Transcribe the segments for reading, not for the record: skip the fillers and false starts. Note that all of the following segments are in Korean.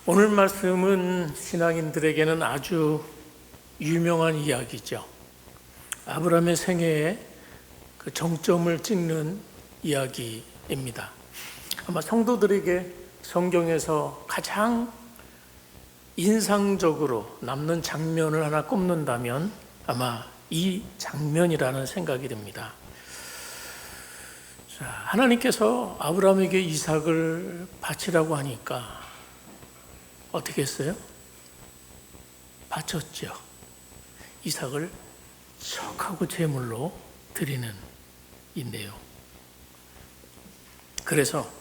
오늘 말씀은 신앙인들에게는 아주 유명한 이야기죠. 아브라함의 생애에 그 정점을 찍는 이야기입니다. 아마 성도들에게 성경에서 가장 인상적으로 남는 장면을 하나 꼽는다면 아마 이 장면이라는 생각이 듭니다. 자, 하나님께서 아브라함에게 이삭을 바치라고 하니까 어떻게 했어요? 바쳤죠. 이삭을 척하고 제물로 드리는 인데요. 그래서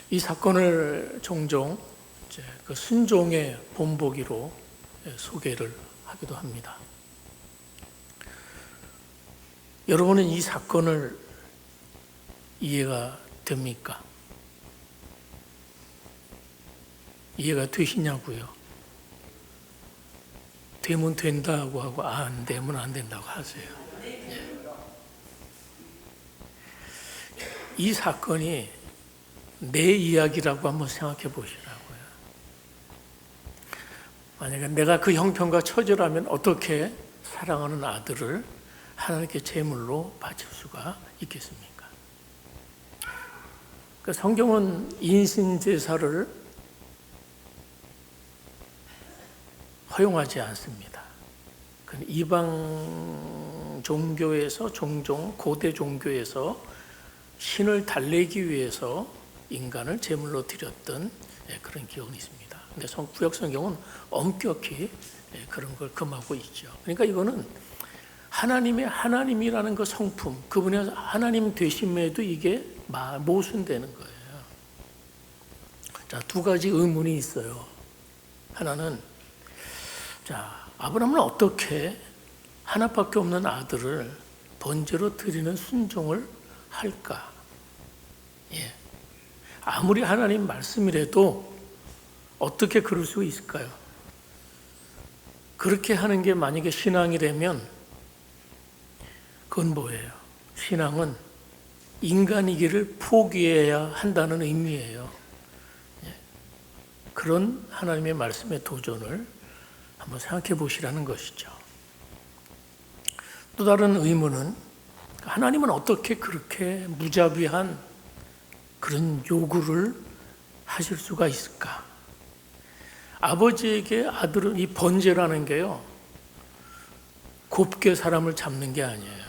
이 사건을 종종 이제 그 순종의 본보기로 소개를 하기도 합니다. 여러분은 이 사건을 이해가 됩니까? 이해가 되시냐고요? 되면 된다고 하고 안 되면 안 된다고 하세요. 이 사건이 내 이야기라고 한번 생각해 보시라고요. 만약에 내가 그 형편과 처지라면 어떻게 사랑하는 아들을 하나님께 제물로 바칠 수가 있겠습니까? 그 성경은 인신제사를 허용하지 않습니다. 이방 종교에서 종종 고대 종교에서 신을 달래기 위해서 인간을 제물로 드렸던 그런 기억이 있습니다. 근데 구약 성경은 엄격히 그런 걸 금하고 있죠. 그러니까 이거는 하나님의 하나님이라는 그 성품, 그분의 하나님 되심에도 이게 모순되는 거예요. 자, 두 가지 의문이 있어요. 하나는 아브라함은 어떻게 하나밖에 없는 아들을 번제로 드리는 순종을 할까? 아무리 하나님 말씀이라도 어떻게 그럴 수 있을까요? 그렇게 하는 게 만약에 신앙이라면 그건 뭐예요? 신앙은 인간이기를 포기해야 한다는 의미예요. 그런 하나님의 말씀의 도전을 한번 생각해 보시라는 것이죠. 또 다른 의문은 하나님은 어떻게 그렇게 무자비한 그런 요구를 하실 수가 있을까? 아버지에게 아들은 이 번제라는 게요, 곱게 사람을 잡는 게 아니에요.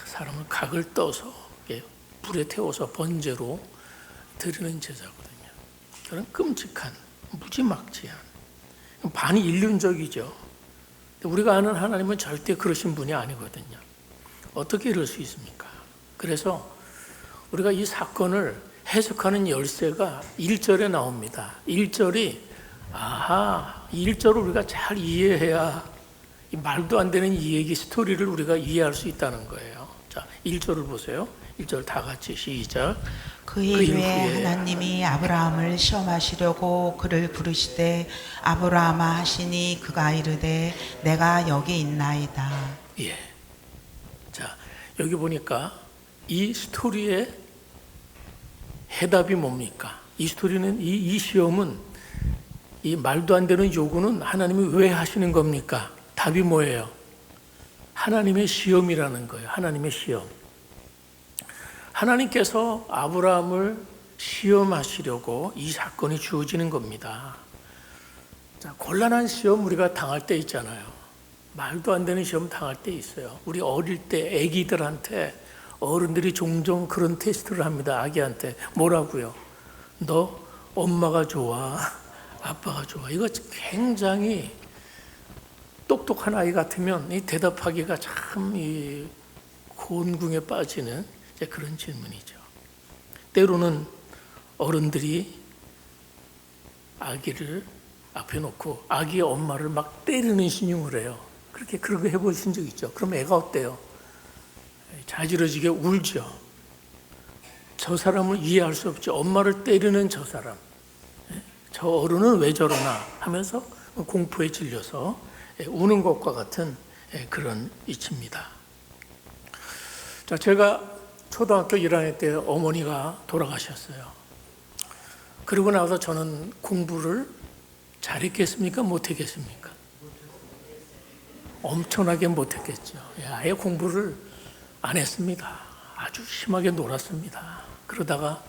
사람을 각을 떠서 불에 태워서 번제로 드리는 제사거든요. 그런 끔찍한, 무지막지한, 반인륜적이죠. 우리가 아는 하나님은 절대 그러신 분이 아니거든요. 어떻게 이럴 수 있습니까? 그래서 우리가 이 사건을 해석하는 열쇠가 1절에 나옵니다. 1절이 이 1절을 우리가 잘 이해해야 이 말도 안 되는 이 얘기 스토리를 우리가 이해할 수 있다는 거예요. 자, 1절을 보세요. 1절 다 같이 시작. 그 일 후에 하나님이 아브라함을 시험하시려고 그를 부르시되 아브라함아 하시니 그가 이르되 내가 여기 있나이다. 자, 여기 보니까 이 스토리의 해답이 뭡니까? 이 스토리는 이 시험은, 이 말도 안 되는 요구는 하나님이 왜 하시는 겁니까? 답이 뭐예요? 하나님의 시험이라는 거예요. 하나님의 시험. 하나님께서 아브라함을 시험하시려고 이 사건이 주어지는 겁니다. 자, 곤란한 시험 우리가 당할 때 있잖아요. 말도 안 되는 시험 당할 때 있어요. 우리 어릴 때 아기들한테 어른들이 종종 그런 테스트를 합니다. 아기한테 뭐라고요? 너 엄마가 좋아? 아빠가 좋아? 이거 굉장히 똑똑한 아이 같으면 이 대답하기가 참 이 곤궁에 빠지는 그런 질문이죠. 때로는 어른들이 아기를 앞에 놓고 아기의 엄마를 막 때리는 신용을 해요. 그렇게 해보신 적 있죠? 그럼 애가 어때요? 자지러지게 울죠. 저 사람을 이해할 수 없죠. 엄마를 때리는 저 사람, 저 어른은 왜 저러나 하면서 공포에 질려서 우는 것과 같은 그런 이치입니다. 자, 제가 초등학교 1학년 때 어머니가 돌아가셨어요. 그러고 나서 저는 공부를 잘했겠습니까? 못했겠습니까? 엄청나게 못했겠죠. 아예 공부를 안 했습니다. 아주 심하게 놀았습니다. 그러다가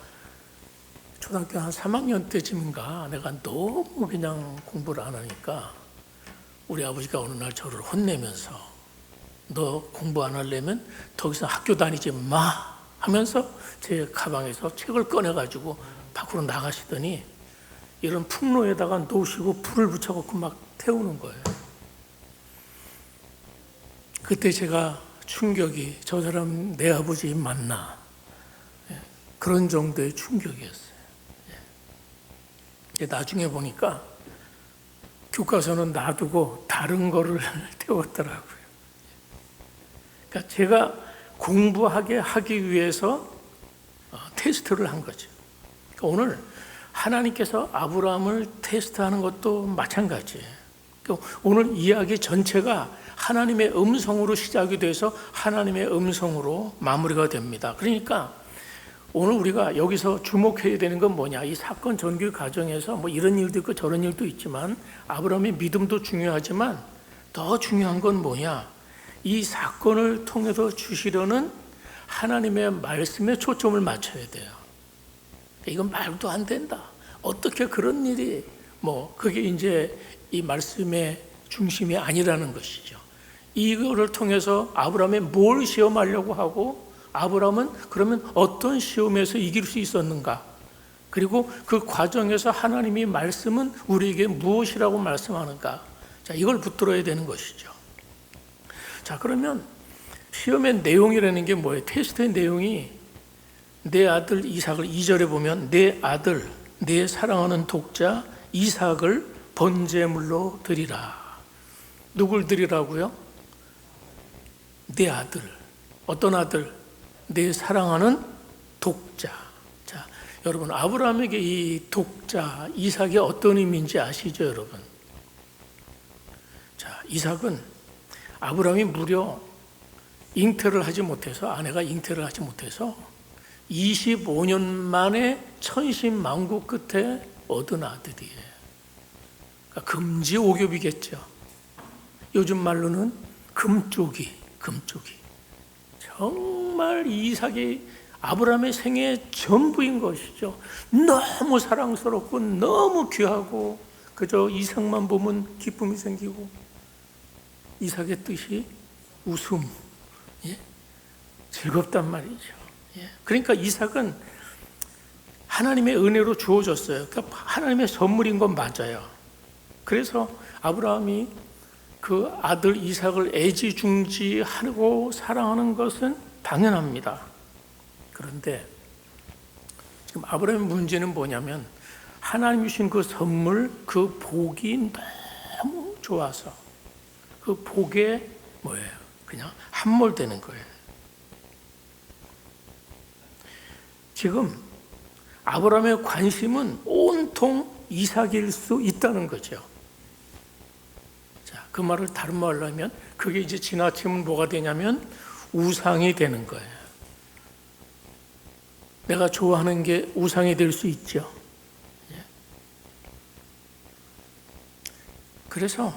초등학교 한 3학년 때쯤인가 내가 너무 그냥 공부를 안 하니까 우리 아버지가 어느 날 저를 혼내면서 너 공부 안 하려면 더 이상 학교 다니지 마 하면서 제 가방에서 책을 꺼내가지고 밖으로 나가시더니 이런 풍로에다가 놓으시고 불을 붙여갖고 막 태우는 거예요. 그때 제가 충격이 저 사람 내 아버지 맞나 그런 정도의 충격이었어요. 나중에 보니까 교과서는 놔두고 다른 거를 태웠더라고요. 그러니까 제가 공부하게 하기 위해서 테스트를 한 거죠. 그러니까 오늘 하나님께서 아브라함을 테스트하는 것도 마찬가지예요. 그러니까 오늘 이야기 전체가 하나님의 음성으로 시작이 돼서 하나님의 음성으로 마무리가 됩니다. 그러니까 오늘 우리가 여기서 주목해야 되는 건 뭐냐? 이 사건 전개 과정에서 뭐 이런 일도 있고 저런 일도 있지만 아브라함의 믿음도 중요하지만 더 중요한 건 뭐냐? 이 사건을 통해서 주시려는 하나님의 말씀에 초점을 맞춰야 돼요. 이건 말도 안 된다. 어떻게 그런 일이 그게 이제 이 말씀의 중심이 아니라는 것이죠. 이거를 통해서 아브라함이 뭘 시험하려고 하고 아브라함은 그러면 어떤 시험에서 이길 수 있었는가? 그리고 그 과정에서 하나님이 말씀은 우리에게 무엇이라고 말씀하는가? 자, 이걸 붙들어야 되는 것이죠. 자, 그러면 시험의 내용이라는 게 뭐예요? 테스트의 내용이 내 아들 이삭을 2절에 보면 내 아들, 내 사랑하는 독자 이삭을 번제물로 드리라. 누굴 드리라고요? 내 아들. 어떤 아들? 내 사랑하는 독자. 자, 여러분 아브라함에게 이 독자 이삭이 어떤 의미인지 아시죠, 여러분? 자, 이삭은 아브라함이 무려 잉태를 하지 못해서 아내가 잉태를 하지 못해서 25년 만에 천신만고 끝에 얻은 아들이에요. 그러니까 금지오겹이겠죠. 요즘 말로는 금쪽이. 정말 이삭이 아브라함의 생애의 전부인 것이죠. 너무 사랑스럽고 너무 귀하고 그저 이삭만 보면 기쁨이 생기고 이삭의 뜻이 웃음, 즐겁단 말이죠. 그러니까 이삭은 하나님의 은혜로 주어졌어요. 그러니까 하나님의 선물인 건 맞아요. 그래서 아브라함이 그 아들 이삭을 애지중지하고 사랑하는 것은 당연합니다. 그런데 지금 아브라함의 문제는 뭐냐면 하나님 주신 그 선물, 그 복이 너무 좋아서 그 복에 그냥 함몰되는 거예요. 지금 아브라함의 관심은 온통 이삭일 수 있다는 거죠. 자, 그 말을 다른 말로 하면 그게 이제 지나치면 뭐가 되냐면 우상이 되는 거예요. 내가 좋아하는 게 우상이 될 수 있죠. 그래서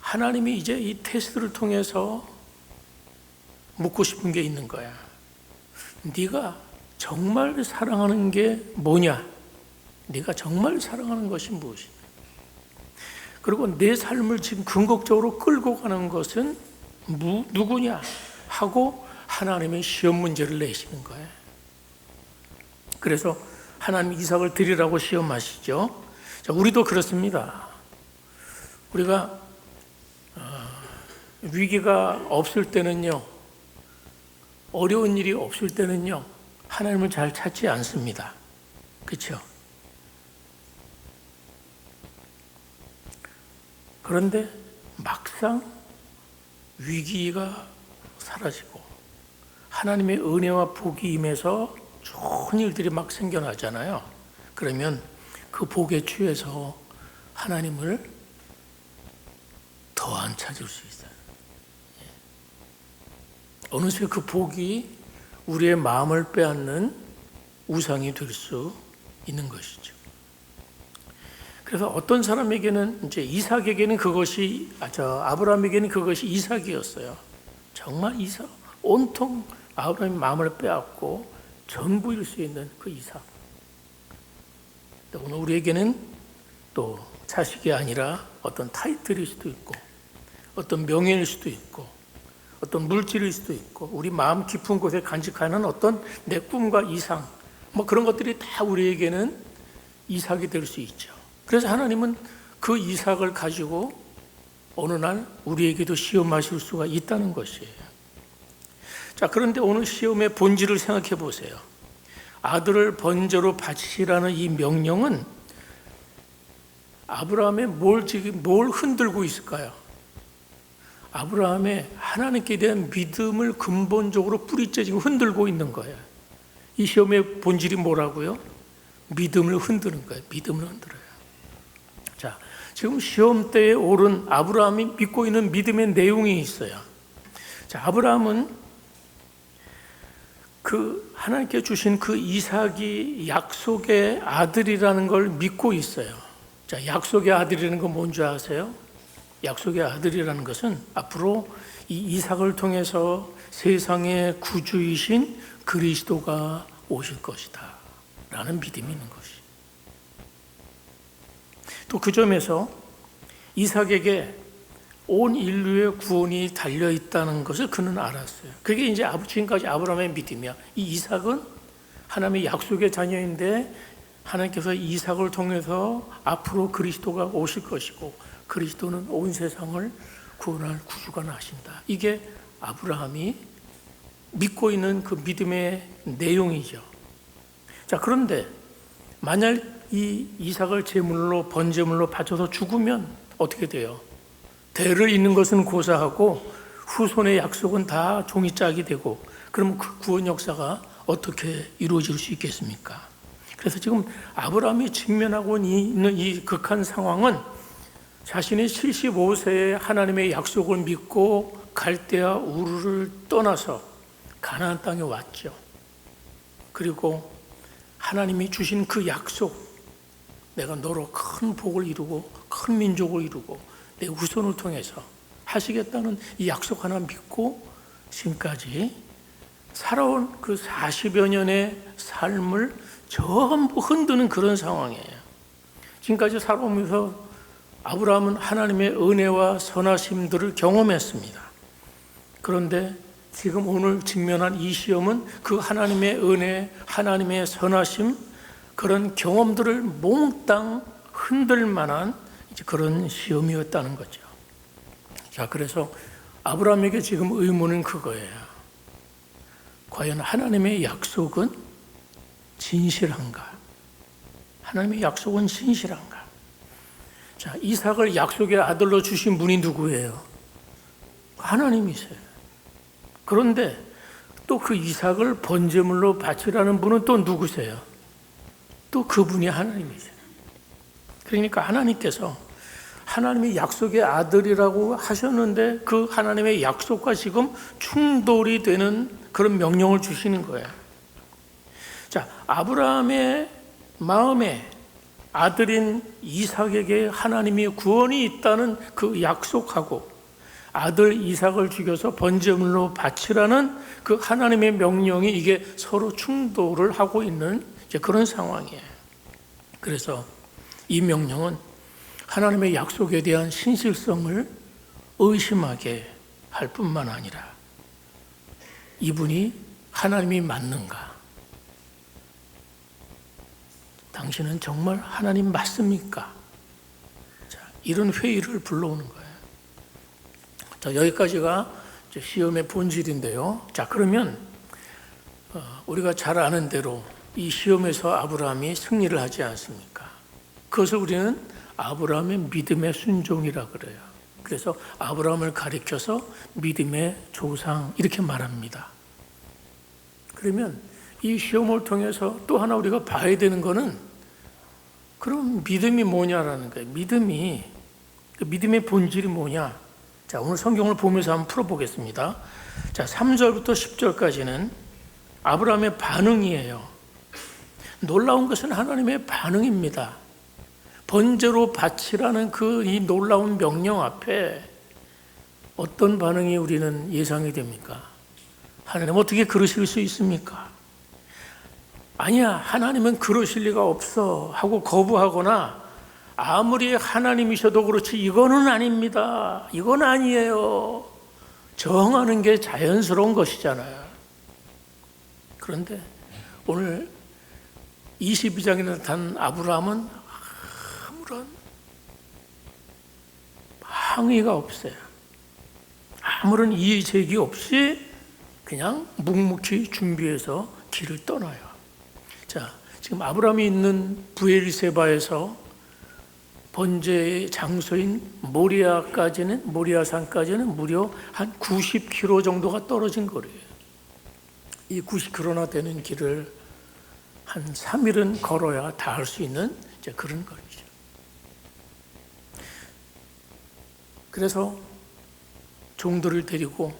하나님이 이제 이 테스트를 통해서 묻고 싶은 게 있는 거야. 네가 정말 사랑하는 게 뭐냐? 네가 정말 사랑하는 것이 무엇이냐? 그리고 내 삶을 지금 궁극적으로 끌고 가는 것은 누구냐? 하고 하나님의 시험 문제를 내시는 거예요. 그래서 하나님 이삭을 드리라고 시험하시죠. 자, 우리도 그렇습니다. 우리가 위기가 없을 때는요, 어려운 일이 없을 때는요, 하나님을 잘 찾지 않습니다. 그렇죠? 그런데 막상 위기가 사라지고 하나님의 은혜와 복이 임해서 좋은 일들이 막 생겨나잖아요. 그러면 그 복에 취해서 하나님을 더 안 찾을 수 있어요. 어느새 그 복이 우리의 마음을 빼앗는 우상이 될 수 있는 것이죠. 그래서 어떤 사람에게는 이제 이삭에게는 그것이 아브라함에게는 그것이 이삭이었어요. 정말 이삭, 온통 아브라함의 마음을 빼앗고 전부일 수 있는 그 이삭. 오늘 우리에게는 또 자식이 아니라 어떤 타이틀일 수도 있고, 어떤 명예일 수도 있고, 어떤 물질일 수도 있고, 우리 마음 깊은 곳에 간직하는 어떤 내 꿈과 이상, 그런 것들이 다 우리에게는 이삭이 될 수 있죠. 그래서 하나님은 그 이삭을 가지고 어느 날 우리에게도 시험하실 수가 있다는 것이에요. 자, 그런데 오늘 시험의 본질을 생각해 보세요. 아들을 번제로 바치라는 이 명령은 아브라함의 뭘 흔들고 있을까요? 아브라함의 하나님께 대한 믿음을 근본적으로 뿌리째 지금 흔들고 있는 거예요. 이 시험의 본질이 뭐라고요? 믿음을 흔드는 거예요. 믿음을 흔들어요. 자, 지금 시험 때에 오른 아브라함이 믿고 있는 믿음의 내용이 있어요. 자, 아브라함은 그 하나님께 주신 그 이삭이 약속의 아들이라는 걸 믿고 있어요. 자, 약속의 아들이라는 건 뭔지 아세요? 약속의 아들이라는 것은 앞으로 이 이삭을 통해서 세상의 구주이신 그리스도가 오실 것이다 라는 믿음이 있는 것이. 또 그 점에서 이삭에게 온 인류의 구원이 달려있다는 것을 그는 알았어요. 그게 이제 지금까지 아브라함의 믿음이야. 이 이삭은 하나님의 약속의 자녀인데 하나님께서 이삭을 통해서 앞으로 그리스도가 오실 것이고 그리스도는 온 세상을 구원할 구주가 나신다. 이게 아브라함이 믿고 있는 그 믿음의 내용이죠. 자, 그런데 만약 이 이삭을 제물로 번제물로 바쳐서 죽으면 어떻게 돼요? 대를 잇는 것은 고사하고 후손의 약속은 다 종이짝이 되고 그럼 그 구원 역사가 어떻게 이루어질 수 있겠습니까? 그래서 지금 아브라함이 직면하고 있는 이 극한 상황은 자신이 75세에 하나님의 약속을 믿고 갈대아 우르를 떠나서 가나안 땅에 왔죠. 그리고 하나님이 주신 그 약속, 내가 너로 큰 복을 이루고 큰 민족을 이루고 내 후손을 통해서 하시겠다는 이 약속 하나 믿고 지금까지 살아온 그 40여 년의 삶을 전부 흔드는 그런 상황이에요. 지금까지 살아오면서 아브라함은 하나님의 은혜와 선하심들을 경험했습니다. 그런데 지금 오늘 직면한 이 시험은 그 하나님의 은혜, 하나님의 선하심, 그런 경험들을 몽땅 흔들 만한 그런 시험이었다는 거죠. 자, 그래서 아브라함에게 지금 의문은 그거예요. 과연 하나님의 약속은 진실한가? 하나님의 약속은 진실한가? 자, 이삭을 약속의 아들로 주신 분이 누구예요? 하나님이세요. 그런데 또 그 이삭을 번제물로 바치라는 분은 또 누구세요? 또 그분이 하나님이세요. 그러니까 하나님께서 하나님의 약속의 아들이라고 하셨는데 그 하나님의 약속과 지금 충돌이 되는 그런 명령을 주시는 거예요. 자, 아브라함의 마음에 아들인 이삭에게 하나님의 구원이 있다는 그 약속하고 아들 이삭을 죽여서 번제물로 바치라는 그 하나님의 명령이 이게 서로 충돌을 하고 있는 그런 상황이에요. 그래서 이 명령은 하나님의 약속에 대한 신실성을 의심하게 할 뿐만 아니라 이분이 하나님이 맞는가? 당신은 정말 하나님 맞습니까? 자, 이런 회의를 불러오는 거예요. 자, 여기까지가 시험의 본질인데요. 자, 그러면 우리가 잘 아는 대로 이 시험에서 아브라함이 승리를 하지 않습니까? 그것을 우리는 아브라함의 믿음의 순종이라 그래요. 그래서 아브라함을 가리켜서 믿음의 조상 이렇게 말합니다. 그러면 이 시험을 통해서 또 하나 우리가 봐야 되는 거는 그럼 믿음이 뭐냐라는 거예요. 믿음의 본질이 뭐냐? 자, 오늘 성경을 보면서 한번 풀어보겠습니다. 자, 3절부터 10절까지는 아브라함의 반응이에요. 놀라운 것은 하나님의 반응입니다. 번제로 바치라는 이 놀라운 명령 앞에 어떤 반응이 우리는 예상이 됩니까? 하나님 어떻게 그러실 수 있습니까? 아니야, 하나님은 그러실 리가 없어 하고 거부하거나, 아무리 하나님이셔도 그렇지 이거는 아닙니다, 이건 아니에요, 정하는 게 자연스러운 것이잖아요. 그런데 오늘 22장에 나타난 아브라함은 아무런 항의가 없어요. 아무런 이의 제기 없이 그냥 묵묵히 준비해서 길을 떠나요. 자, 지금 아브라함이 있는 브엘세바에서 번제의 장소인 모리아산까지는 무려 한 90km 정도가 떨어진 거리예요. 이 90km나 되는 길을 한 3일은 걸어야 닿을 수 있는 이제 그런 거리죠. 그래서 종들을 데리고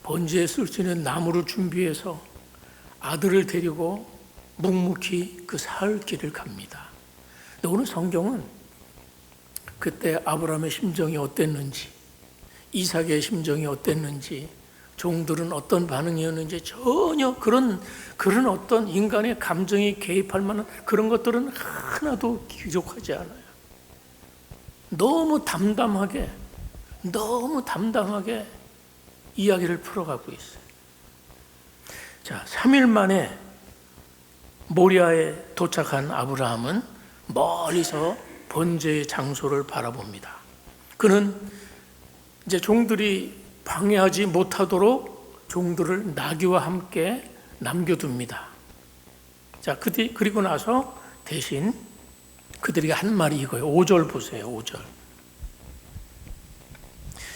번제에 쓸 수 있는 나무를 준비해서 아들을 데리고 묵묵히 그 사흘 길을 갑니다. 근데 오늘 성경은 그때 아브라함의 심정이 어땠는지, 이삭의 심정이 어땠는지, 종들은 어떤 반응이었는지 전혀 그런 어떤 인간의 감정이 개입할 만한 그런 것들은 하나도 기록하지 않아요. 너무 담담하게 이야기를 풀어가고 있어요. 자, 3일 만에 모리아에 도착한 아브라함은 멀리서 번제의 장소를 바라봅니다. 그는 이제 종들이 방해하지 못하도록 종들을 나귀와 함께 남겨둡니다. 자, 그리고 나서 대신 그들에게 한 말이 이거예요. 5절 보세요. 5절.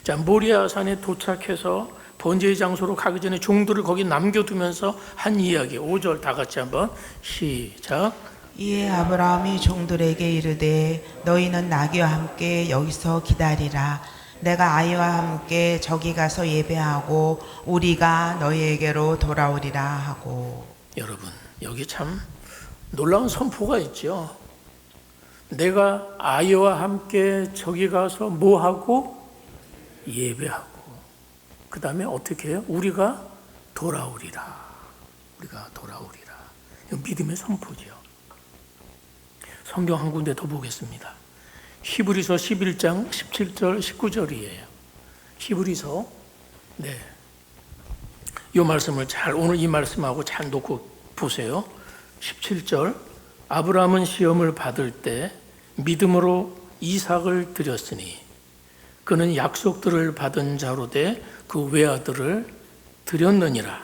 자, 모리아산에 도착해서 번제의 장소로 가기 전에 종들을 거기 남겨두면서 한 이야기. 5절 다 같이 한번 시작. 이에 아브라함이 종들에게 이르되 너희는 나귀와 함께 여기서 기다리라. 내가 아이와 함께 저기 가서 예배하고 우리가 너희에게로 돌아오리라 하고. 여러분, 여기 참 놀라운 선포가 있죠. 내가 아이와 함께 저기 가서 뭐하고? 예배하고. 그 다음에 어떻게 해요? 우리가 돌아오리라. 우리가 돌아오리라. 이거 믿음의 선포죠. 성경 한 군데 더 보겠습니다. 히브리서 11장 17절 19절이에요. 히브리서, 네, 이 말씀을 오늘 이 말씀하고 잘 놓고 보세요. 17절. 아브라함은 시험을 받을 때 믿음으로 이삭을 드렸으니 그는 약속들을 받은 자로 돼 그 외아들을 드렸느니라.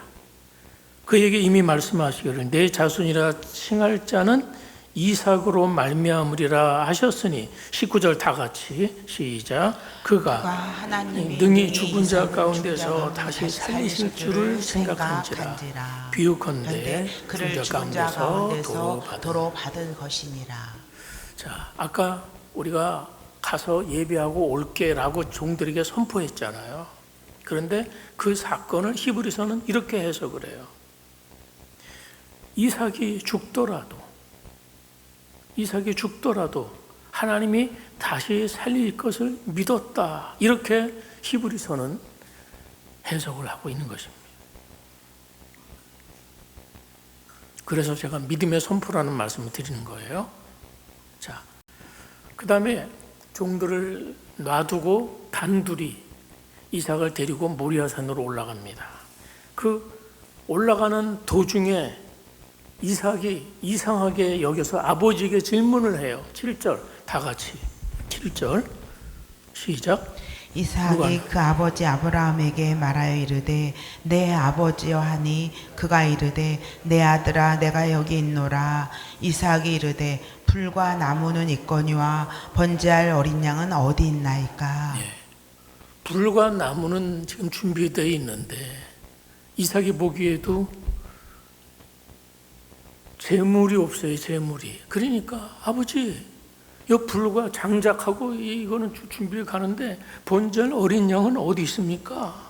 그에게 이미 말씀하시기를 내 자손이라 칭할 자는 이삭으로 말미암으리라 하셨으니 19절 다 같이 시작. 그가 하나님이 능히 죽은 자 가운데서 다시 살리실 줄을 생각한지라. 비유컨대 그를 죽은 자 가운데서 도로 받은 것이니라. 자, 아까 우리가 가서 예배하고 올게라고 종들에게 선포했잖아요. 그런데 그 사건을 히브리서는 이렇게 해석을 해요. 이삭이 죽더라도 하나님이 다시 살릴 것을 믿었다. 이렇게 히브리서는 해석을 하고 있는 것입니다. 그래서 제가 믿음의 선포라는 말씀을 드리는 거예요. 자, 그 다음에 종들을 놔두고 단둘이 이삭을 데리고 모리아산으로 올라갑니다. 그 올라가는 도중에 이삭이 이상하게 여겨서 아버지에게 질문을 해요. 7절 다 같이 7절 시작. 이삭이 그 아버지 아브라함에게 말하여 이르되 내 아버지여 하니 그가 이르되 내 아들아 내가 여기 있노라. 이삭이 이르되 불과 나무는 있거니와 번제할 어린 양은 어디 있나이까. 예. 불과 나무는 지금 준비되어 있는데 이삭이 보기에도 재물이 없어요. 재물이. 그러니까 아버지 이 불과 장작하고 이거는 준비를 가는데 번제할 어린 양은 어디 있습니까?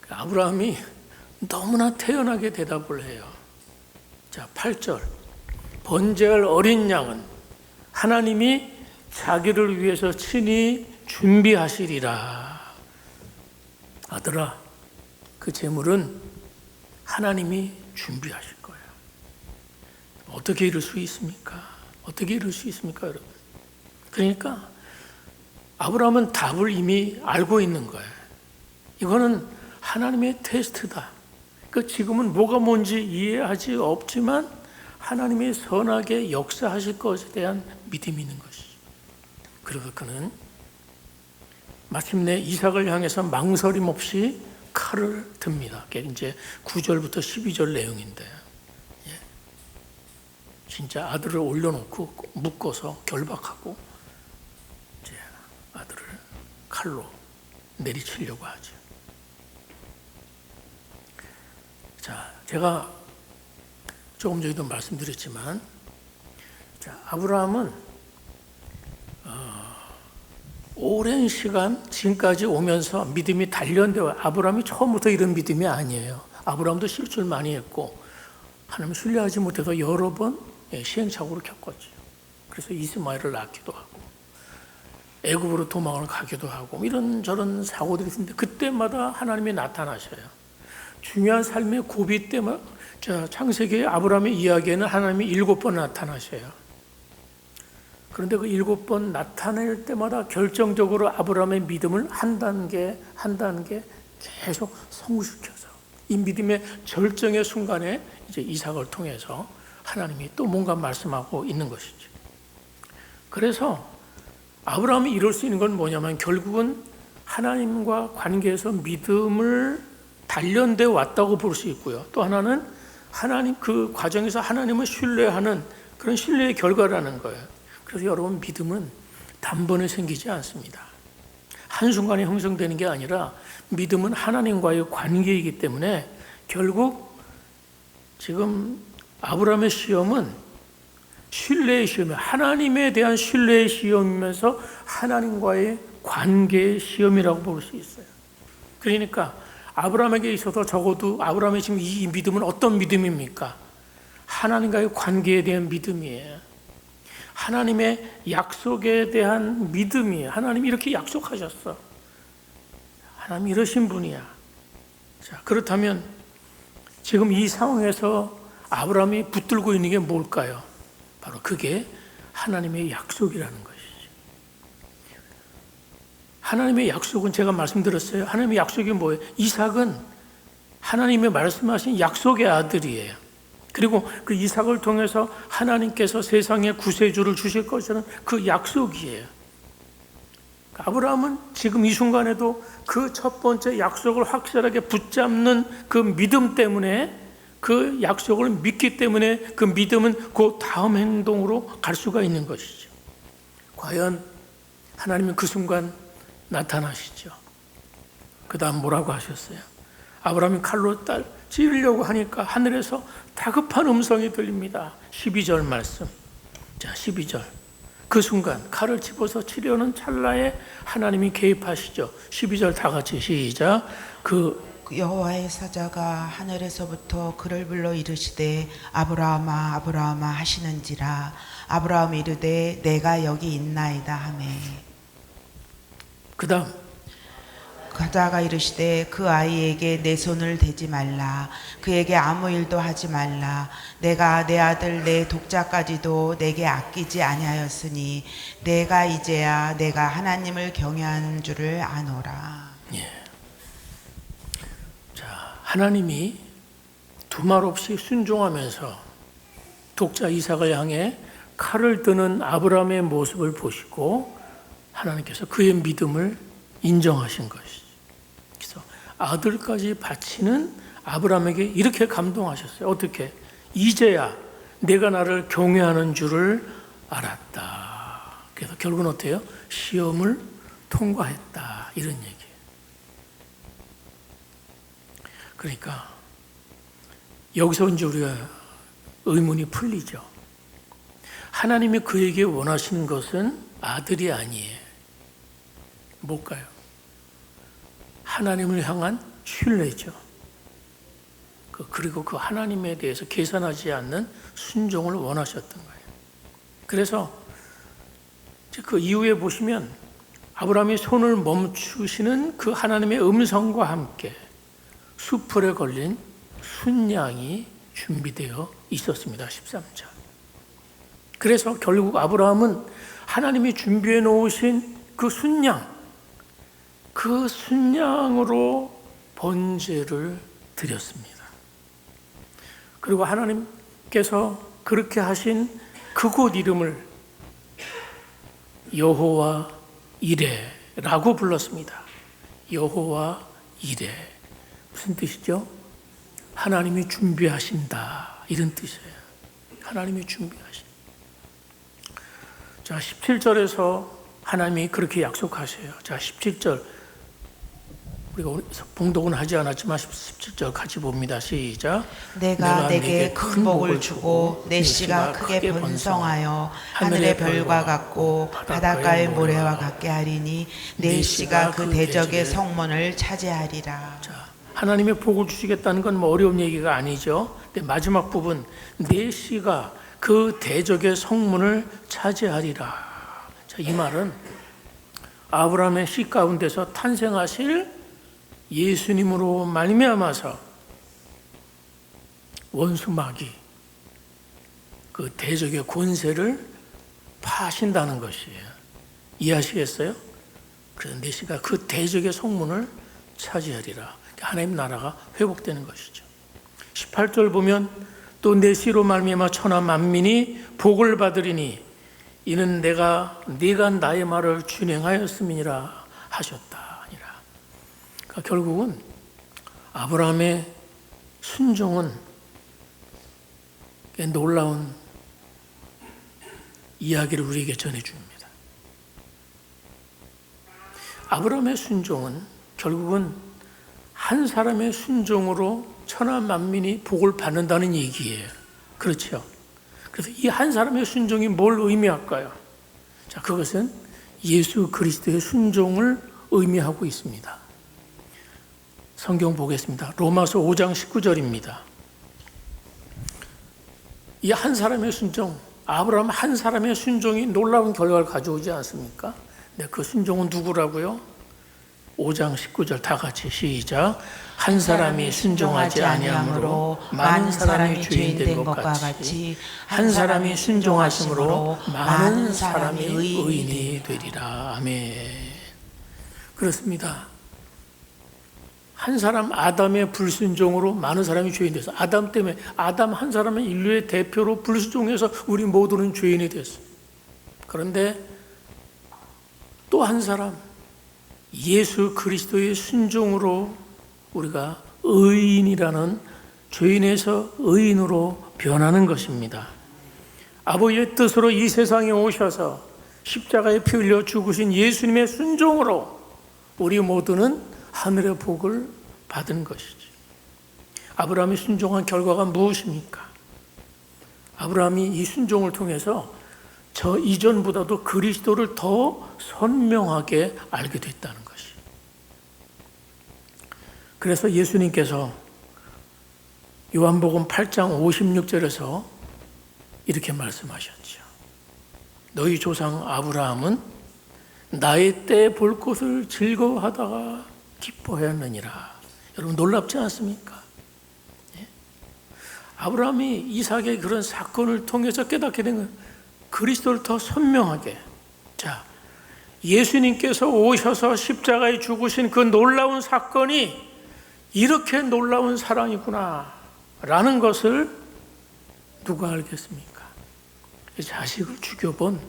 아브라함이 너무나 태연하게 대답을 해요. 자, 8절. 번제할 어린 양은 하나님이 자기를 위해서 친히 준비하시리라. 아들아, 그 제물은 하나님이 준비하실 거예요. 어떻게 이룰 수 있습니까? 어떻게 이룰 수 있습니까, 여러분? 그러니까 아브라함은 답을 이미 알고 있는 거예요. 이거는 하나님의 테스트다. 그 지금은 뭐가 뭔지 이해하지 없지만 하나님이 선하게 역사하실 것에 대한 믿음이 있는 것이죠. 그래서 그는 마침내 이삭을 향해서 망설임 없이 칼을 듭니다. 그게 이제 9절부터 12절 내용인데, 진짜 아들을 올려놓고 묶어서 결박하고 이제 아들을 칼로 내리치려고 하죠. 자, 제가 조금 전에도 말씀드렸지만, 자, 아브라함은 오랜 시간 지금까지 오면서 믿음이 단련되어, 아브라함이 처음부터 이런 믿음이 아니에요. 아브라함도 실수를 많이 했고 하나님 신뢰하지 못해서 여러 번 시행착오를 겪었죠. 그래서 이스마엘을 낳기도 하고 애굽으로 도망을 가기도 하고 이런저런 사고들이 있는데 그때마다 하나님이 나타나셔요. 중요한 삶의 고비 때마다, 자, 창세기 아브라함의 이야기에는 하나님이 7번 나타나셔요. 그런데 그 7번 나타낼 때마다 결정적으로 아브라함의 믿음을 한 단계 한 단계 계속 성숙시켜서 이 믿음의 절정의 순간에 이제 이삭을 통해서 하나님이 또 뭔가 말씀하고 있는 것이죠. 그래서 아브라함이 이룰 수 있는 건 뭐냐면 결국은 하나님과 관계에서 믿음을 단련되어 왔다고 볼 수 있고요. 또 하나는 하나님 그 과정에서 하나님을 신뢰하는 그런 신뢰의 결과라는 거예요. 그래서 여러분 믿음은 단번에 생기지 않습니다. 한순간에 형성되는 게 아니라 믿음은 하나님과의 관계이기 때문에 결국 지금 아브라함의 시험은 신뢰의 시험이에요. 하나님에 대한 신뢰의 시험이면서 하나님과의 관계의 시험이라고 볼 수 있어요. 그러니까 아브라함에게 있어서 적어도 아브라함의 지금 이 믿음은 어떤 믿음입니까? 하나님과의 관계에 대한 믿음이에요. 하나님의 약속에 대한 믿음이에요. 하나님이 이렇게 약속하셨어. 하나님 이러신 분이야. 자, 그렇다면 지금 이 상황에서 아브라함이 붙들고 있는 게 뭘까요? 바로 그게 하나님의 약속이라는 것이죠. 하나님의 약속은 제가 말씀드렸어요. 하나님의 약속이 뭐예요? 이삭은 하나님의 말씀하신 약속의 아들이에요. 그리고 그 이삭을 통해서 하나님께서 세상에 구세주를 주실 것이라는 그 약속이에요. 아브라함은 지금 이 순간에도 그 첫 번째 약속을 확실하게 붙잡는 그 믿음 때문에 그 약속을 믿기 때문에 그 믿음은 그 다음 행동으로 갈 수가 있는 것이죠. 과연 하나님은 그 순간 나타나시죠. 그 다음 뭐라고 하셨어요? 아브라함이 칼로 찌르려고 하니까 하늘에서 다급한 음성이 들립니다. 12절 말씀. 자, 12절. 그 순간 칼을 집어서 치려는 찰나에 하나님이 개입하시죠. 12절 다 같이 시작. 그 여호와의 사자가 하늘에서부터 그를 불러 이르시되 아브라함아 아브라함아 하시는지라. 아브라함이 이르되 내가 여기 있나이다 하매. 그 다음 사자가 이르시되 그 아이에게 내 손을 대지 말라. 그에게 아무 일도 하지 말라. 내가 내 아들 내 독자까지도 내게 아끼지 아니하였으니 내가 이제야 내가 하나님을 경외하는 줄을 아노라. 예. 자, 하나님이 두말 없이 순종하면서 독자 이삭을 향해 칼을 드는 아브라함의 모습을 보시고 하나님께서 그의 믿음을 인정하신 것이죠. 그래서 아들까지 바치는 아브라함에게 이렇게 감동하셨어요. 어떻게? 이제야 내가 나를 경외하는 줄을 알았다. 그래서 결국은 어때요? 시험을 통과했다. 이런 얘기예요. 그러니까 여기서 이제 우리가 의문이 풀리죠. 하나님이 그에게 원하시는 것은 아들이 아니에요. 뭘까요? 하나님을 향한 신뢰죠. 그리고 그 하나님에 대해서 계산하지 않는 순종을 원하셨던 거예요. 그래서 그 이후에 보시면 아브라함이 손을 멈추시는 그 하나님의 음성과 함께 수풀에 걸린 순양이 준비되어 있었습니다. 13절. 그래서 결국 아브라함은 하나님이 준비해 놓으신 그 순양, 그 순양으로 번제를 드렸습니다. 그리고 하나님께서 그렇게 하신 그곳 이름을 여호와 이레라고 불렀습니다. 여호와 이레. 무슨 뜻이죠? 하나님이 준비하신다, 이런 뜻이에요. 하나님이 준비하신다. 자, 17절에서 하나님이 그렇게 약속하세요. 자, 17절. 우리가 봉독은 하지 않았지만 17절 같이 봅니다. 시작. 내가 내게 큰 복을 주고 내 씨가 크게 번성하여 하늘의 별과 같고 바닷가의 모래와 같게 하리니 내 씨가 그 대적의 성문을 차지하리라. 자, 하나님의 복을 주시겠다는 건 뭐 어려운 얘기가 아니죠. 근데 마지막 부분, 내 씨가 그 대적의 성문을 차지하리라. 자, 이 말은 아브라함의 씨 가운데서 탄생하실 예수님으로 말미암아서 원수 마귀, 그 대적의 권세를 파신다는 것이에요. 이해하시겠어요? 그래서 내 씨가 그 대적의 성문을 차지하리라. 하나님 나라가 회복되는 것이죠. 18절 보면 또 내 씨로 말미암아 천하 만민이 복을 받으리니 이는 네가 나의 말을 준행하였음이니라 하셨다. 그러니까 결국은 아브라함의 순종은 놀라운 이야기를 우리에게 전해줍니다. 아브라함의 순종은 결국은 한 사람의 순종으로 천하 만민이 복을 받는다는 얘기예요. 그렇죠? 그래서 이 한 사람의 순종이 뭘 의미할까요? 자, 그것은 예수 그리스도의 순종을 의미하고 있습니다. 성경 보겠습니다. 로마서 5장 19절입니다. 이 한 사람의 순종, 아브라함 한 사람의 순종이 놀라운 결과를 가져오지 않습니까? 네, 그 순종은 누구라고요? 5장 19절 다 같이 시작. 한 사람이 순종하지 아니함으로 많은 사람이 죄인 된 것과 같이 한 사람이 순종하심으로 많은 사람이 의인이 되리라. 아멘. 그렇습니다. 한 사람 아담의 불순종으로 많은 사람이 죄인 돼서 아담 때문에 아담 한 사람의 인류의 대표로 불순종해서 우리 모두는 죄인이 됐어요. 그런데 또 한 사람 예수 그리스도의 순종으로 우리가 의인이라는 죄인에서 의인으로 변하는 것입니다. 아버지의 뜻으로 이 세상에 오셔서 십자가에 피 흘려 죽으신 예수님의 순종으로 우리 모두는 하늘의 복을 받은 것이죠. 아브라함이 순종한 결과가 무엇입니까? 아브라함이 이 순종을 통해서 저 이전보다도 그리스도를 더 선명하게 알게 됐다는 것이. 그래서 예수님께서 요한복음 8장 56절에서 이렇게 말씀하셨죠. 너희 조상 아브라함은 나의 때 볼 것을 즐거워하다가 기뻐하였느니라. 여러분 놀랍지 않습니까? 예? 아브라함이 이삭의 그런 사건을 통해서 깨닫게 된 건 그리스도를 더 선명하게. 자, 예수님께서 오셔서 십자가에 죽으신 그 놀라운 사건이 이렇게 놀라운 사랑이구나 라는 것을 누가 알겠습니까? 자식을 죽여본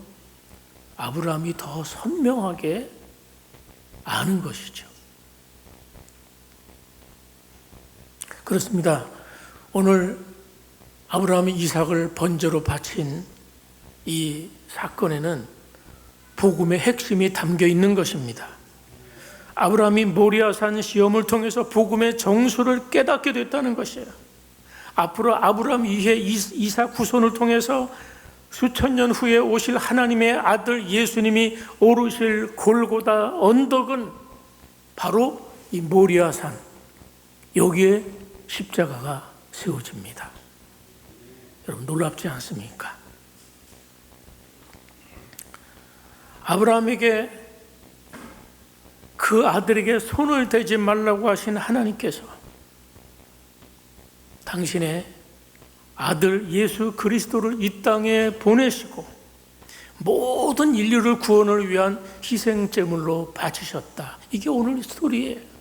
아브라함이 더 선명하게 아는 것이죠. 그렇습니다. 오늘 아브라함이 이삭을 번제로 바친 이 사건에는 복음의 핵심이 담겨 있는 것입니다. 아브라함이 모리아산 시험을 통해서 복음의 정수를 깨닫게 됐다는 것이에요. 앞으로 아브라함 이해 이삭 후손을 통해서 수천 년 후에 오실 하나님의 아들 예수님이 오르실 골고다 언덕은 바로 이 모리아산, 여기에 십자가가 세워집니다. 여러분 놀랍지 않습니까? 아브라함에게 그 아들에게 손을 대지 말라고 하신 하나님께서 당신의 아들 예수 그리스도를 이 땅에 보내시고 모든 인류를 구원을 위한 희생제물로 바치셨다. 이게 오늘 스토리예요.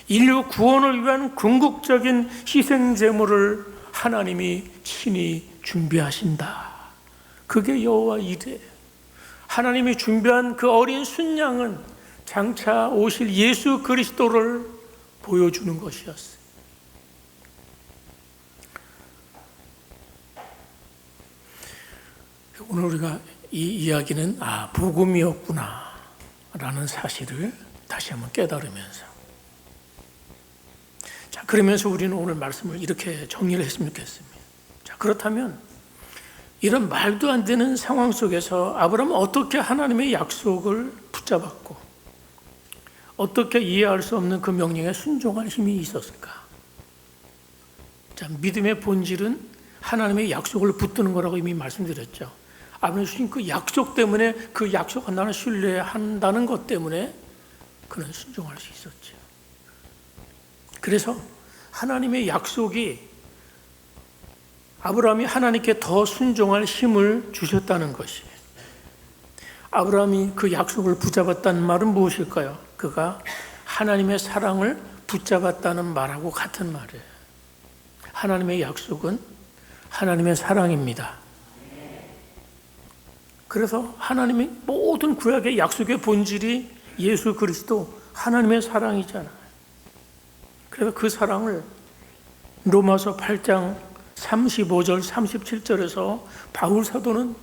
인류 구원을 위한 궁극적인 희생제물을 하나님이 친히 준비하신다. 그게 여호와 이레. 하나님이 준비한 그 어린 순양은 장차 오실 예수 그리스도를 보여주는 것이었어요. 오늘 우리가 이 이야기는 복음이었구나 라는 사실을 다시 한번 깨달으면서, 자, 그러면서 우리는 오늘 말씀을 이렇게 정리를 했으면 좋겠습니다. 자, 그렇다면 이런 말도 안 되는 상황 속에서 아브라함은 어떻게 하나님의 약속을 붙잡았고 어떻게 이해할 수 없는 그 명령에 순종할 힘이 있었을까? 자, 믿음의 본질은 하나님의 약속을 붙드는 거라고 이미 말씀드렸죠. 아브라함이 주신 그 약속 때문에, 그 약속 하나를 신뢰한다는 것 때문에 그는 순종할 수 있었죠. 그래서 하나님의 약속이 아브라함이 하나님께 더 순종할 힘을 주셨다는 것이에요. 아브라함이 그 약속을 붙잡았다는 말은 무엇일까요? 그가 하나님의 사랑을 붙잡았다는 말하고 같은 말이에요. 하나님의 약속은 하나님의 사랑입니다. 그래서 하나님의 모든 구약의 약속의 본질이 예수 그리스도 하나님의 사랑이잖아요. 그래서 그 사랑을 로마서 8장 35절 37절에서 바울 사도는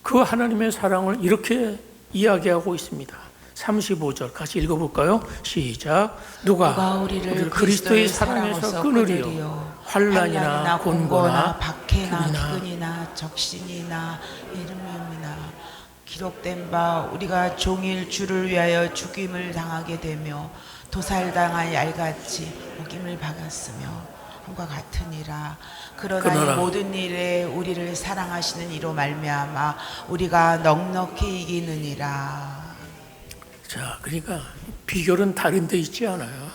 그 하나님의 사랑을 이렇게 이야기하고 있습니다. 35절 같이 읽어볼까요? 시작. 누가 우리를 그리스도의 사랑에서 끊으리요? 환난이나 곤고나 박해나 기근이나 적신이나 이름이나 기록된 바 우리가 종일 주를 위하여 죽임을 당하게 되며 도살당한 얄같이 목임을 박았으며 함과 같으니라. 그러나 이 모든 일에 우리를 사랑하시는 이로 말미암아 우리가 넉넉히 이기느니라. 자, 그러니까 비결은 다른 데 있지 않아요.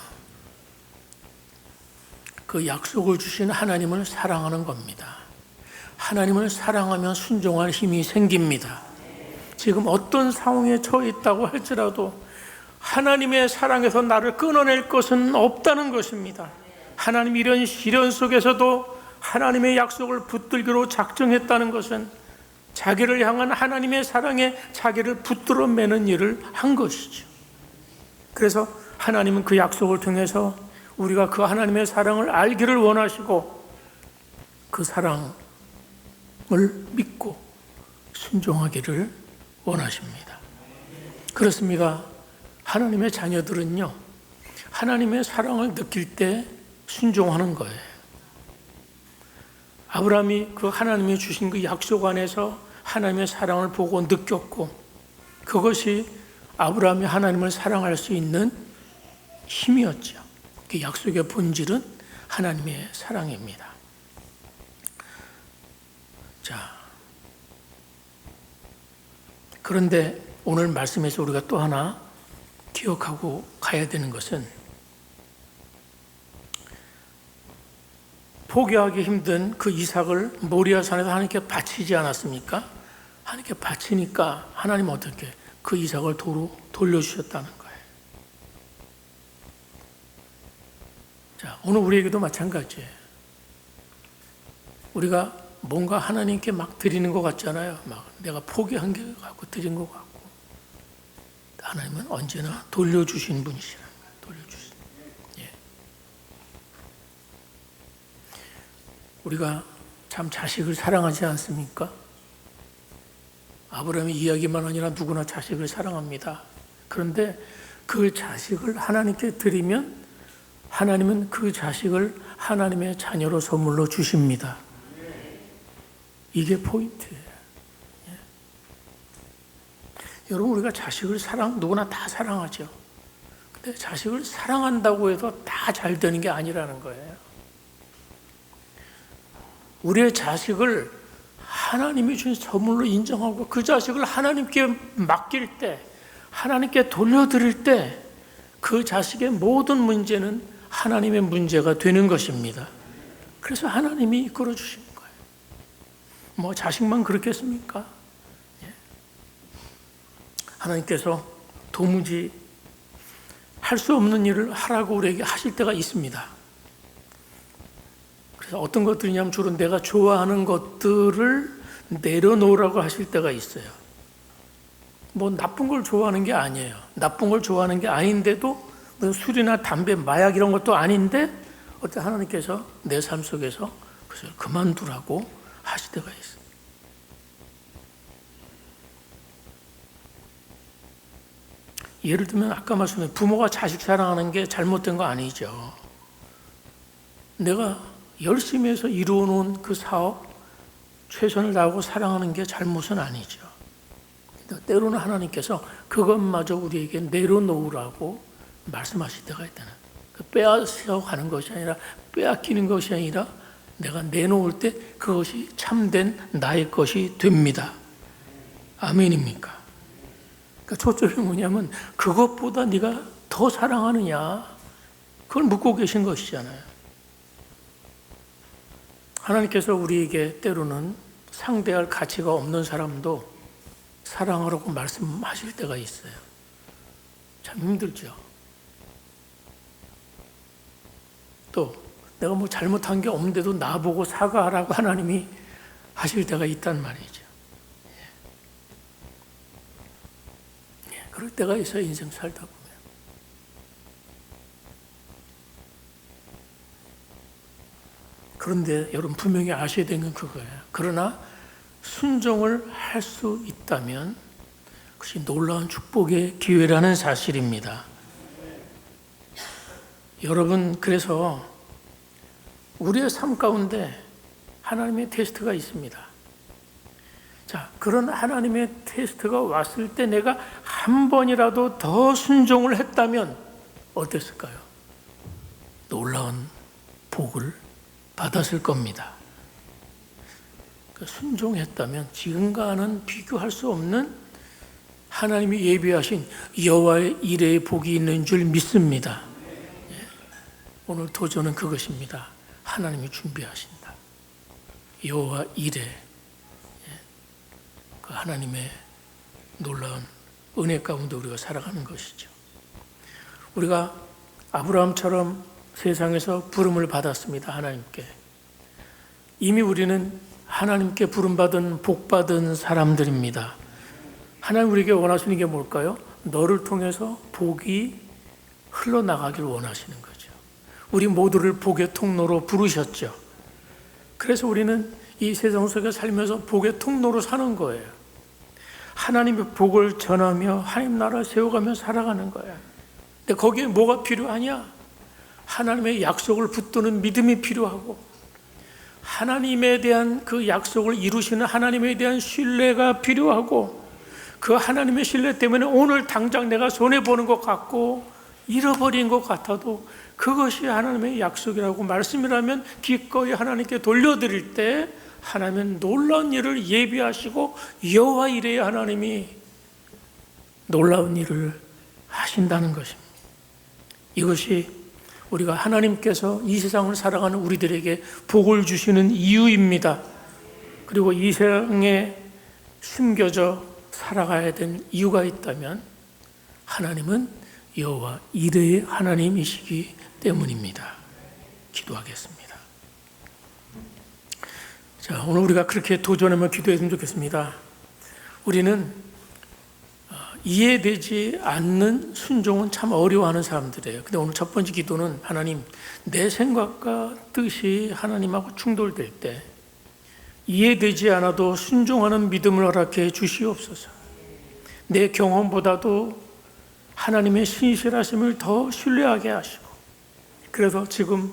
그 약속을 주신 하나님을 사랑하는 겁니다. 하나님을 사랑하면 순종할 힘이 생깁니다. 지금 어떤 상황에 처해 있다고 할지라도 하나님의 사랑에서 나를 끊어낼 것은 없다는 것입니다. 하나님 이런 시련 속에서도 하나님의 약속을 붙들기로 작정했다는 것은 자기를 향한 하나님의 사랑에 자기를 붙들어 매는 일을 한 것이죠. 그래서 하나님은 그 약속을 통해서 우리가 그 하나님의 사랑을 알기를 원하시고 그 사랑을 믿고 순종하기를 원하십니다. 그렇습니다. 하나님의 자녀들은요, 하나님의 사랑을 느낄 때 순종하는 거예요. 아브라함이 그 하나님이 주신 그 약속 안에서 하나님의 사랑을 보고 느꼈고, 그것이 아브라함이 하나님을 사랑할 수 있는 힘이었죠. 그 약속의 본질은 하나님의 사랑입니다. 자, 그런데 오늘 말씀에서 우리가 또 하나 기억하고 가야 되는 것은, 포기하기 힘든 그 이삭을 모리아 산에서 하나님께 바치지 않았습니까? 하나님께 바치니까 하나님 어떻게 그 이삭을 도로 돌려주셨다는 거예요. 자, 오늘 우리에게도 마찬가지예요. 우리가 뭔가 하나님께 막 드리는 것 같잖아요. 막 내가 포기한 게 갖고 드린 것 같고, 하나님은 언제나 돌려주신 분이시라는 거예요. 돌려주신. 예. 우리가 참 자식을 사랑하지 않습니까? 아브라함의 이야기만 아니라 누구나 자식을 사랑합니다. 그런데 그 자식을 하나님께 드리면 하나님은 그 자식을 하나님의 자녀로 선물로 주십니다. 이게 포인트예요. 예. 여러분, 우리가 자식을 누구나 다 사랑하죠. 근데 자식을 사랑한다고 해서 다 잘 되는 게 아니라는 거예요. 우리의 자식을 하나님이 준 선물로 인정하고 그 자식을 하나님께 맡길 때, 하나님께 돌려드릴 때 그 자식의 모든 문제는 하나님의 문제가 되는 것입니다. 그래서 하나님이 이끌어 주신 거예요. 뭐 자식만 그렇겠습니까? 하나님께서 도무지 할 수 없는 일을 하라고 우리에게 하실 때가 있습니다. 그래서 어떤 것들이냐면 주로 내가 좋아하는 것들을 내려놓으라고 하실 때가 있어요. 뭐 나쁜 걸 좋아하는 게 아니에요. 나쁜 걸 좋아하는 게 아닌데도 무슨 술이나 담배, 마약 이런 것도 아닌데 어때 하나님께서 내 삶 속에서 그것을 그만두라고 하실 때가 있어요. 예를 들면 아까 말씀드린 부모가 자식 사랑하는 게 잘못된 거 아니죠. 내가 열심히 해서 이루어놓은 그 사업 최선을 다하고 사랑하는 게 잘못은 아니죠. 때로는 하나님께서 그것마저 우리에게 내려놓으라고 말씀하실 때가 있다는, 빼앗아가는 것이 아니라 빼앗기는 것이 아니라 내가 내놓을 때 그것이 참된 나의 것이 됩니다. 아멘입니까? 그러니까 초점이 뭐냐면 그것보다 네가 더 사랑하느냐, 그걸 묻고 계신 것이잖아요. 하나님께서 우리에게 때로는 상대할 가치가 없는 사람도 사랑하라고 말씀하실 때가 있어요. 참 힘들죠. 또 내가 뭐 잘못한 게 없는데도 나보고 사과하라고 하나님이 하실 때가 있단 말이죠. 그럴 때가 있어요, 인생 살다 보면. 그런데 여러분 분명히 아셔야 되는 건 그거예요. 그러나 순종을 할 수 있다면 그것이 놀라운 축복의 기회라는 사실입니다. 여러분, 그래서 우리의 삶 가운데 하나님의 테스트가 있습니다. 자, 그런 하나님의 테스트가 왔을 때 내가 한 번이라도 더 순종을 했다면 어땠을까요? 놀라운 복을 받았을 겁니다. 순종했다면 지금과는 비교할 수 없는 하나님이 예비하신 여호와의 일의 복이 있는 줄 믿습니다. 오늘 도전은 그것입니다. 하나님이 준비하신다. 여호와 일의 그 하나님의 놀라운 은혜 가운데 우리가 살아가는 것이죠. 우리가 아브라함처럼 세상에서 부름을 받았습니다. 하나님께. 이미 우리는 하나님께 부름받은 복받은 사람들입니다. 하나님 우리에게 원하시는 게 뭘까요? 너를 통해서 복이 흘러나가기를 원하시는 거죠. 우리 모두를 복의 통로로 부르셨죠. 그래서 우리는 이 세상 속에 살면서 복의 통로로 사는 거예요. 하나님의 복을 전하며 하나님 나라를 세워가며 살아가는 거예요. 근데 거기에 뭐가 필요하냐? 하나님의 약속을 붙드는 믿음이 필요하고 하나님에 대한 그 약속을 이루시는 하나님에 대한 신뢰가 필요하고 그 하나님의 신뢰 때문에 오늘 당장 내가 손해보는 것 같고 잃어버린 것 같아도 그것이 하나님의 약속이라고 말씀이라면 기꺼이 하나님께 돌려드릴 때 하나님은 놀라운 일을 예비하시고 여호와 이레의 하나님이 놀라운 일을 하신다는 것입니다. 이것이 우리가 하나님께서 이 세상을 살아가는 우리들에게 복을 주시는 이유입니다. 그리고 이 세상에 숨겨져 살아가야 될 이유가 있다면 하나님은 여호와 이레의 하나님이시기 때문입니다. 기도하겠습니다. 자, 오늘 우리가 그렇게 도전하며 기도했으면 좋겠습니다. 우리는 이해되지 않는 순종은 참 어려워하는 사람들이에요. 근데 오늘 첫 번째 기도는 하나님, 내 생각과 뜻이 하나님하고 충돌될 때 이해되지 않아도 순종하는 믿음을 허락해 주시옵소서. 내 경험보다도 하나님의 신실하심을 더 신뢰하게 하시고, 그래서 지금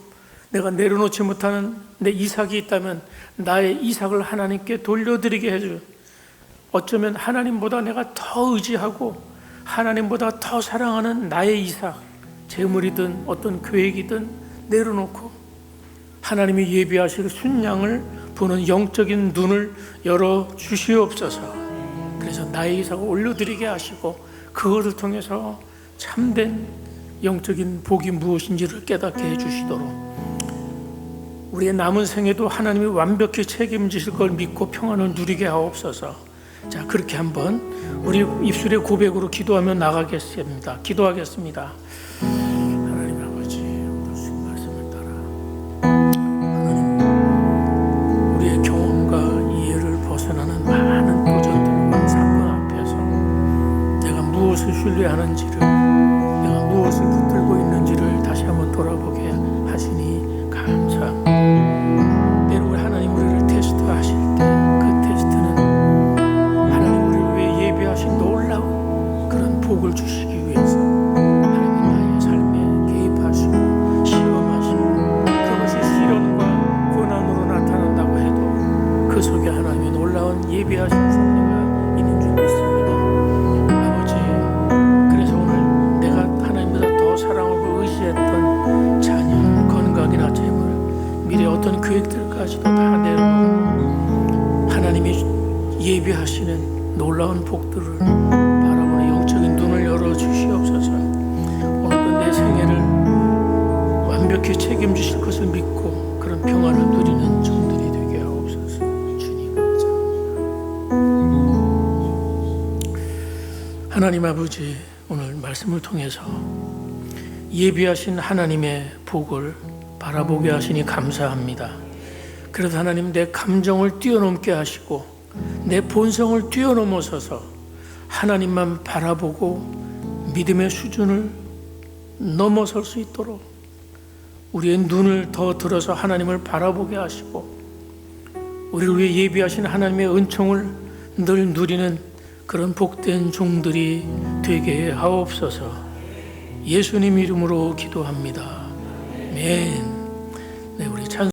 내가 내려놓지 못하는 내 이삭이 있다면 나의 이삭을 하나님께 돌려드리게 해줘요. 어쩌면 하나님보다 내가 더 의지하고 하나님보다 더 사랑하는 나의 이삭, 재물이든 어떤 계획이든 내려놓고 하나님이 예비하실 순양을 보는 영적인 눈을 열어 주시옵소서. 그래서 나의 이삭을 올려드리게 하시고 그것을 통해서 참된 영적인 복이 무엇인지를 깨닫게 해주시도록 우리의 남은 생에도 하나님이 완벽히 책임지실 걸 믿고 평안을 누리게 하옵소서. 자, 그렇게 한번 우리 입술의 고백으로 기도하며 나가겠습니다. 기도하겠습니다. 하나님 아버지, 무슨 말씀을 따라 하나님, 우리의 경험과 이해를 벗어나는 많은 도전들과 사건 앞에서 내가 무엇을 신뢰하는지를, 내가 무엇을 붙들고 있는지를 다시 한번 돌아보게 하시니 감사합니다. 때로 하나님 우리를 테스트하실 때 그 테스트는 하나님 우리를 위해 예비하신 놀라운 그런 복을 주시기 위해서 하나님 나의 삶에 개입하시고 시험하시고 그것이 시련과 고난으로 나타난다고 해도 그 속에 하나님의 놀라운 예비하신 섭리가 있는 줄 믿습니다. 아버지, 그래서 오늘 내가 하나님보다 더 사랑하고 의지했던 자녀, 건강이나 재물, 미래 어떤 계획들까지도 다 내려놓고 하나님이 예비하시는 놀라운 복들을 바라보는 영적인 눈을 열어주시옵소서. 오늘도 내 생애를 완벽히 책임지실 것을 믿고 그런 평안을 누리는 종들이 되게 하옵소서. 주님 감사합니다. 하나님 아버지, 오늘 말씀을 통해서 예비하신 하나님의 복을 바라보게 하시니 감사합니다. 그래서 하나님 내 감정을 뛰어넘게 하시고 내 본성을 뛰어넘어서서 하나님만 바라보고 믿음의 수준을 넘어설 수 있도록 우리의 눈을 더 들어서 하나님을 바라보게 하시고 우리를 위해 예비하신 하나님의 은총을 늘 누리는 그런 복된 종들이 되게 하옵소서. 예수님 이름으로 기도합니다. 아멘.